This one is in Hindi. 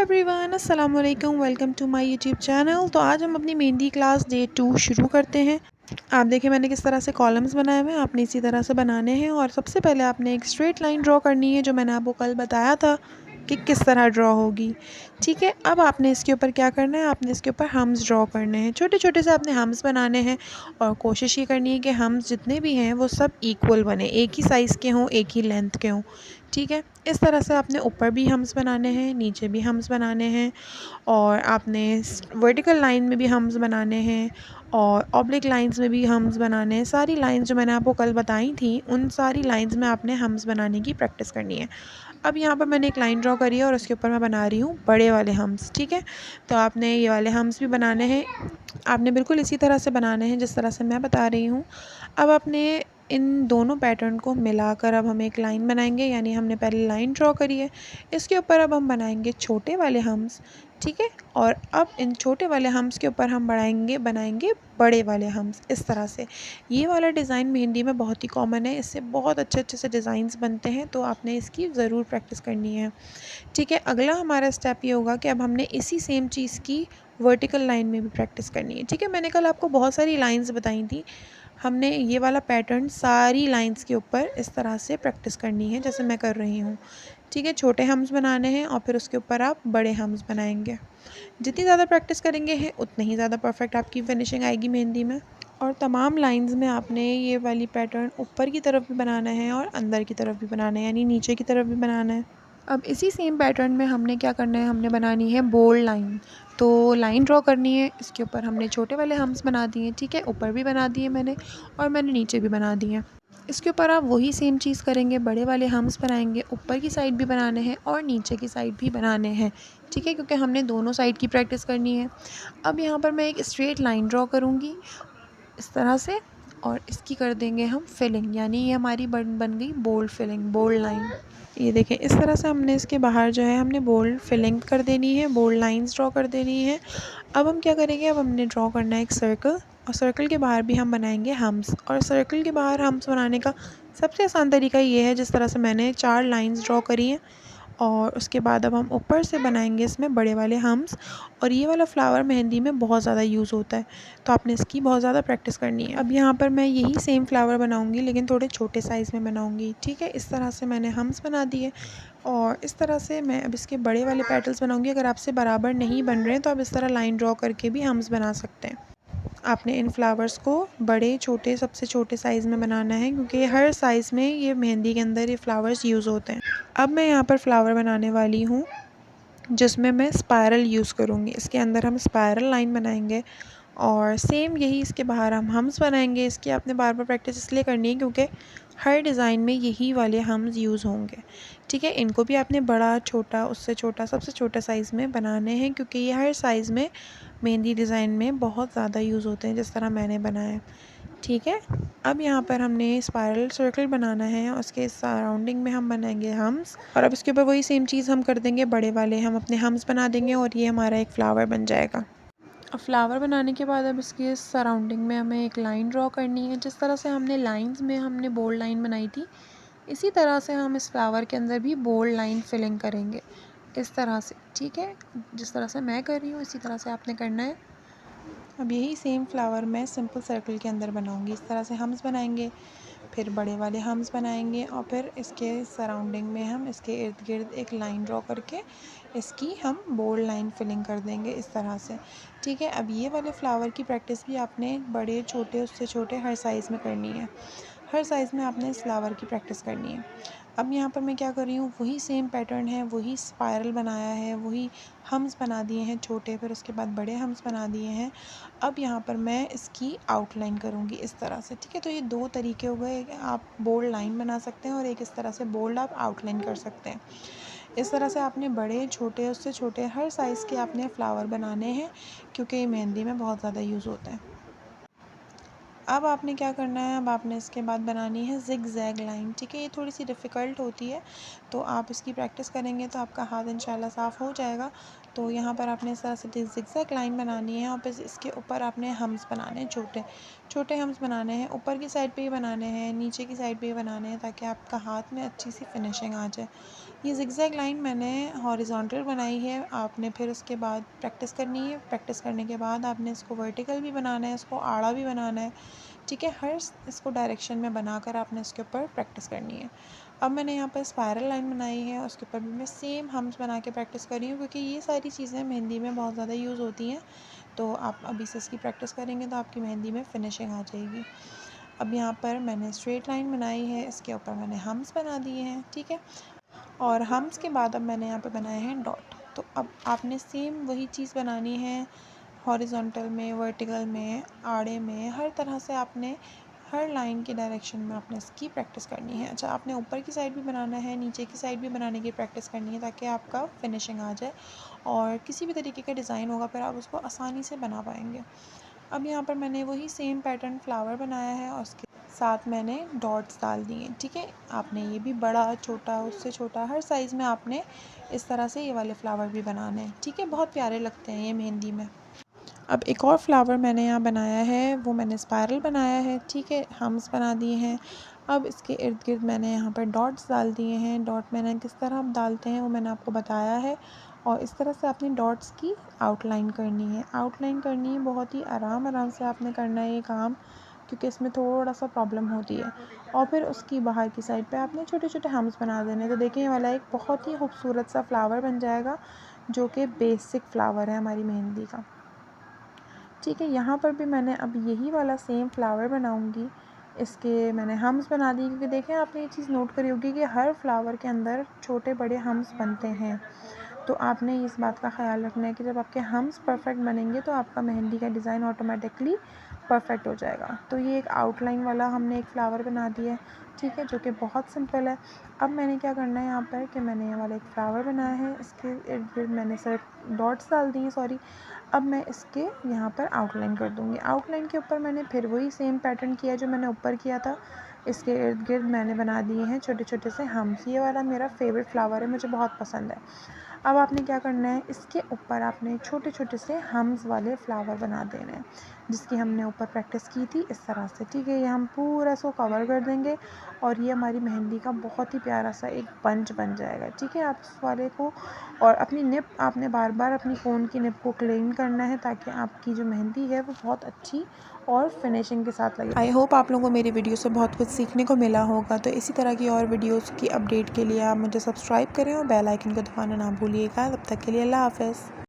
एवरीवन, अस्सलाम वालेकुम। Welcome to my YouTube channel. तो आज हम अपनी मेहंदी क्लास डे 2 शुरू करते हैं। आप देखिए मैंने किस तरह से कॉलम्स बनाए हुए हैं, आपने इसी तरह से बनाने हैं। और सबसे पहले आपने एक स्ट्रेट लाइन ड्रॉ करनी है, जो मैंने आपको कल बताया था कि किस तरह ड्रॉ होगी। ठीक है, अब आपने इसके ऊपर क्या करना है, आपने इसके ऊपर हम्स ड्रॉ करने हैं। छोटे छोटे से आपने हम्स बनाने हैं और कोशिश ये करनी है कि हम्स जितने भी हैं वो सब इक्वल बने, एक ही साइज़ के हों, एक ही लेंथ के हों। ठीक है, इस तरह से आपने ऊपर भी हम्स बनाने हैं, नीचे भी हम्स बनाने हैं, और आपने वर्टिकल लाइन में भी हम्स बनाने हैं और ऑब्लिक लाइंस में भी हम्स बनाने हैं। सारी लाइंस जो मैंने आपको कल बताई थी, उन सारी लाइंस में आपने हम्स बनाने की प्रैक्टिस करनी है। अब यहाँ पर मैंने एक लाइन ड्रॉ करी है और उसके ऊपर मैं बना रही हूँ बड़े वाले हम्स। ठीक है, तो आपने ये वाले हम्स भी बनाने हैं, आपने बिल्कुल इसी तरह से बनाने हैं जिस तरह से मैं बता रही हूँ। अब आपने इन दोनों पैटर्न को मिलाकर अब हम एक लाइन बनाएंगे, यानी हमने पहले लाइन ड्रॉ करी है, इसके ऊपर अब हम बनाएंगे छोटे वाले हम्स। ठीक है, और अब इन छोटे वाले हम्स के ऊपर हम बनाएंगे बड़े वाले हम्स। इस तरह से ये वाला डिज़ाइन मेहंदी में बहुत ही कॉमन है, इससे बहुत अच्छे अच्छे से डिज़ाइंस बनते हैं, तो आपने इसकी ज़रूर प्रैक्टिस करनी है। ठीक है, अगला हमारा स्टेप ये होगा कि अब हमने इसी सेम चीज़ की वर्टिकल लाइन में भी प्रैक्टिस करनी है। ठीक है, मैंने कल आपको बहुत सारी लाइंस बताई थी, हमने ये वाला पैटर्न सारी लाइंस के ऊपर इस तरह से प्रैक्टिस करनी है जैसे मैं कर रही हूँ। ठीक है, छोटे हम्स बनाने हैं और फिर उसके ऊपर आप बड़े हम्स बनाएंगे। जितनी ज़्यादा प्रैक्टिस करेंगे हैं उतनी ही ज़्यादा परफेक्ट आपकी फिनिशिंग आएगी मेहंदी में। और तमाम लाइंस में आपने ये वाली पैटर्न ऊपर की तरफ भी बनाना है और अंदर की तरफ भी बनाना है, यानी नीचे की तरफ भी बनाना है। अब इसी सेम पैटर्न में हमने क्या करना है, हमने बनानी है बोल्ड लाइन। तो लाइन ड्रॉ करनी है, इसके ऊपर हमने छोटे वाले हम्स बना दिए। ठीक है, ऊपर भी बना दिए मैंने और मैंने नीचे भी बना दिए। इसके ऊपर आप वही सेम चीज़ करेंगे, बड़े वाले हम्स बनाएंगे, ऊपर की साइड भी बनाने हैं और नीचे की साइड भी बनाने हैं। ठीक है, क्योंकि हमने दोनों साइड की प्रैक्टिस करनी है। अब यहाँ पर मैं एक स्ट्रेट लाइन ड्रॉ करूँगी इस तरह से, और इसकी कर देंगे हम फिलिंग, यानी ये हमारी बन गई बोल्ड फिलिंग, बोल्ड लाइन। ये देखें, इस तरह से हमने इसके बाहर जो है हमने बोल्ड फिलिंग कर देनी है, बोल्ड लाइंस ड्रॉ कर देनी है। अब हम क्या करेंगे, अब हमने ड्रॉ करना है एक सर्कल, और सर्कल के बाहर भी हम बनाएंगे हम्स। और सर्कल के बाहर हम्स बनाने का सबसे आसान तरीका ये है, जिस तरह से मैंने 4 लाइंस ड्रॉ करी हैं, और उसके बाद अब हम ऊपर से बनाएंगे इसमें बड़े वाले हम्स। और ये वाला फ्लावर मेहंदी में बहुत ज़्यादा यूज़ होता है, तो आपने इसकी बहुत ज़्यादा प्रैक्टिस करनी है। अब यहाँ पर मैं यही सेम फ्लावर बनाऊंगी लेकिन थोड़े छोटे साइज़ में बनाऊंगी। ठीक है, इस तरह से मैंने हम्स बना दिए और इस तरह से मैं अब इसके बड़े वाले पेटल्स बनाऊंगी। अगर आपसे बराबर नहीं बन रहे हैं तो आप इस तरह लाइन ड्रॉ करके भी हम्स बना सकते हैं। आपने इन फ्लावर्स को बड़े छोटे सबसे छोटे साइज़ में बनाना है, क्योंकि हर साइज़ में ये मेहंदी के अंदर ये फ्लावर्स यूज़ होते हैं। अब मैं यहाँ पर फ्लावर बनाने वाली हूँ जिसमें मैं स्पायरल यूज़ करूँगी। इसके अंदर हम स्पायरल लाइन बनाएंगे और सेम यही इसके बाहर हम हम्स बनाएंगे। इसकी आपने बार बार प्रैक्टिस इसलिए करनी है क्योंकि हर डिज़ाइन में यही वाले हम्स यूज़ होंगे। ठीक है, इनको भी आपने बड़ा छोटा उससे छोटा सबसे छोटा साइज़ में बनाने हैं, क्योंकि ये हर साइज़ में मेहंदी डिज़ाइन में बहुत ज़्यादा यूज़ होते हैं, जिस तरह मैंने बनाया। ठीक है, अब यहाँ पर हमने स्पाइरल सर्कल बनाना है, उसके सराउंडिंग में हम बनाएंगे हम्स, और अब इसके ऊपर वही सेम चीज़ हम कर देंगे, बड़े वाले हम अपने हम्स बना देंगे और ये हमारा एक फ्लावर बन जाएगा। अब फ्लावर बनाने के बाद अब इसके सराउंडिंग में हमें एक लाइन ड्रॉ करनी है। जिस तरह से हमने लाइंस में हमने बोल्ड लाइन बनाई थी, इसी तरह से हम इस फ्लावर के अंदर भी बोल्ड लाइन फिलिंग करेंगे इस तरह से। ठीक है, जिस तरह से मैं कर रही हूँ इसी तरह से आपने करना है। अब यही सेम फ्लावर मैं सिंपल सर्कल के अंदर बनाऊंगी। इस तरह से हम्स बनाएंगे, फिर बड़े वाले हम्स बनाएंगे, और फिर इसके सराउंडिंग में हम इसके इर्द गिर्द एक लाइन ड्रॉ करके इसकी हम बोल्ड लाइन फिलिंग कर देंगे इस तरह से। ठीक है, अब ये वाले फ्लावर की प्रैक्टिस भी आपने बड़े छोटे उससे छोटे हर साइज़ में करनी है। हर साइज़ में आपने इस फ्लावर की प्रैक्टिस करनी है। अब यहाँ पर मैं क्या कर रही हूँ, वही सेम पैटर्न है, वही स्पायरल बनाया है, वही हम्स बना दिए हैं छोटे, फिर उसके बाद बड़े हम्स बना दिए हैं। अब यहाँ पर मैं इसकी आउटलाइन करूँगी इस तरह से। ठीक है, तो ये दो तरीके हो गए, आप बोल्ड लाइन बना सकते हैं और एक इस तरह से बोल्ड आप आउटलाइन कर सकते हैं। इस तरह से आपने बड़े छोटे उससे छोटे हर साइज़ के आपने फ्लावर बनाने हैं, क्योंकि ये मेहंदी में बहुत ज़्यादा यूज़ होता है। अब आपने क्या करना है, अब आपने इसके बाद बनानी है ज़िग ज़ैग लाइन। ठीक है, ये थोड़ी सी डिफ़िकल्ट होती है, तो आप इसकी प्रैक्टिस करेंगे तो आपका हाथ इंशाल्लाह साफ़ हो जाएगा। तो यहाँ पर आपने इस तरह से ज़िग ज़ैग लाइन बनानी है और फिर इसके ऊपर आपने हम्स बनाने हैं, छोटे छोटे हम्स बनाने हैं, ऊपर की साइड पे ही बनाने हैं, नीचे की साइड पे ही बनाने हैं, ताकि आपका हाथ में अच्छी सी फिनिशिंग आ जाए। ये ज़िगज़ैग लाइन मैंने हॉरिजॉन्टल बनाई है, आपने फिर उसके बाद प्रैक्टिस करनी है। प्रैक्टिस करने के बाद आपने इसको वर्टिकल भी बनाना है, इसको आड़ा भी बनाना है, ठीक है। हर इसको डायरेक्शन में बनाकर आपने इसके ऊपर प्रैक्टिस करनी है। अब मैंने यहाँ पर स्पायरल लाइन बनाई है, उसके ऊपर भी मैं सेम हम्स बना के प्रैक्टिस कर रही हूँ, क्योंकि ये सारी चीज़ें मेहंदी में बहुत ज़्यादा यूज़ होती हैं। तो आप अभी से इसकी प्रैक्टिस करेंगे तो आपकी मेहंदी में फिनिशिंग आ जाएगी। अब यहाँ पर मैंने स्ट्रेट लाइन बनाई है, इसके ऊपर मैंने हम्स बना दिए हैं, ठीक है। और हम्स के बाद अब मैंने यहाँ पे बनाए हैं डॉट। तो अब आपने सेम वही चीज़ बनानी है, हॉरिजॉन्टल में, वर्टिकल में, आड़े में, हर तरह से आपने हर लाइन के डायरेक्शन में आपने इसकी प्रैक्टिस करनी है। अच्छा, आपने ऊपर की साइड भी बनाना है, नीचे की साइड भी बनाने की प्रैक्टिस करनी है, ताकि आपका फिनिशिंग आ जाए और किसी भी तरीके का डिज़ाइन होगा फिर आप उसको आसानी से बना पाएंगे। अब यहाँ पर मैंने वही सेम पैटर्न फ्लावर बनाया है और उसके साथ मैंने डॉट्स डाल दिए, ठीक है। आपने ये भी बड़ा, छोटा, उससे छोटा, हर साइज़ में आपने इस तरह से ये वाले फ्लावर भी बनाने हैं, ठीक है। बहुत प्यारे लगते हैं ये मेहंदी में। अब एक और फ्लावर मैंने यहाँ बनाया है, वो मैंने स्पायरल बनाया है, ठीक है। हम्स बना दिए हैं। अब इसके इर्द गिर्द मैंने यहाँ पर डॉट्स डाल दिए हैं। डॉट मैंने किस तरह डालते हैं वो मैंने आपको बताया है। और इस तरह से आपने डॉट्स की आउटलाइन करनी है। आउटलाइन करनी है, बहुत ही आराम से आपने करना है ये काम, क्योंकि इसमें थोड़ा सा प्रॉब्लम होती है। और फिर उसकी बाहर की साइड पे आपने छोटे छोटे हम्स बना देने। तो देखिए, ये वाला एक बहुत ही खूबसूरत सा फ्लावर बन जाएगा, जो कि बेसिक फ्लावर है हमारी मेहंदी का, ठीक है। यहाँ पर भी मैंने अब यही वाला सेम फ्लावर बनाऊँगी। इसके मैंने हम्स बना दिए, क्योंकि देखें, आपने ये चीज़ नोट करी होगी कि हर फ्लावर के अंदर छोटे बड़े हम्स बनते हैं। तो आपने इस बात का ख़्याल रखना है कि जब आपके हम्स परफेक्ट बनेंगे तो आपका मेहंदी का डिज़ाइन ऑटोमेटिकली परफेक्ट हो जाएगा। तो ये एक आउटलाइन वाला हमने एक फ़्लावर बना दिया है, ठीक है, जो कि बहुत सिंपल है। अब मैंने क्या करना है यहाँ पर कि मैंने ये वाला एक फ़्लावर बनाया है, इसके इर्द गिर्द मैंने सिर्फ डॉट्स डाल दिए, सॉरी। अब मैं इसके यहाँ पर आउटलाइन कर दूँगी। आउटलाइन के ऊपर मैंने फिर वही सेम पैटर्न किया जो मैंने ऊपर किया था। इसके इर्द गिर्द मैंने बना दिए हैं छोटे छोटे से हम्स। ये वाला मेरा फेवरेट फ्लावर है, मुझे बहुत पसंद है। अब आपने क्या करना है, इसके ऊपर आपने छोटे छोटे से हम्स वाले फ्लावर बना देने हैं, जिसकी हमने ऊपर प्रैक्टिस की थी, इस तरह से, ठीक है। ये हम पूरा इसको कवर कर देंगे और ये हमारी मेहंदी का बहुत ही प्यारा सा एक बंच बन जाएगा, ठीक है। आप इस वाले को, और अपनी निप आपने बार बार अपनी फ़ोन की निप को क्लीन करना है, ताकि आपकी जो मेहंदी है वो बहुत अच्छी और फिनिशिंग के साथ लगे। आई होप आप लोगों को मेरी वीडियो से बहुत कुछ सीखने को मिला होगा। तो इसी तरह की और वीडियोस की अपडेट के लिए आप मुझे सब्सक्राइब करें और बेल आइकन को दबाना ना भूलिएगा। तब तक के लिए अल्लाह हाफ़िज़।